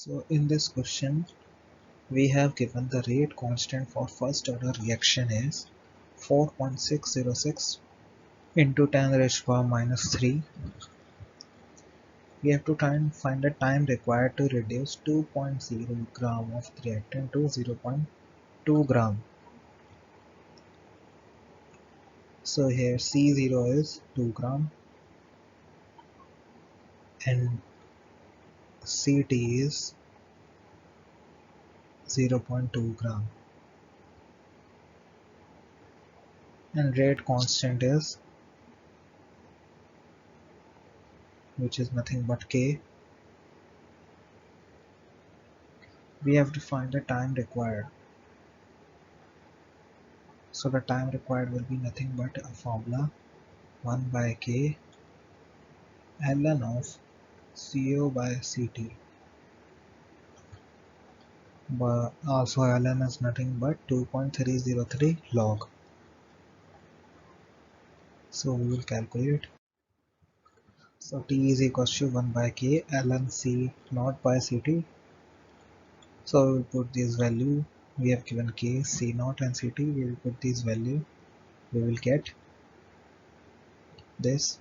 So in this question, we have given the rate constant for first order reaction is 4.606 into 10 raised to power minus 3. We have to try and find the time required to reduce 2.0 gram of reactant to 0.2 gram. So here C0 is 2 gram and CT is 0.2 gram and rate constant is, which is nothing but K. We have to find the time required. So the time required will be nothing but a formula 1 by K ln of CO by CT. But also ln is nothing but 2.303 log. So we will calculate. So T is equals to 1 by K ln C naught by CT. So we will put this value. We have given K, C naught and CT. We will put this value. We will get this,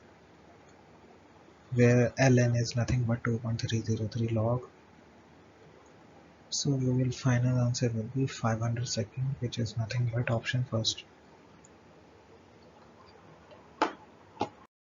where ln is nothing but 2.303 log. So we will final answer will be 500 seconds, which is nothing but option first.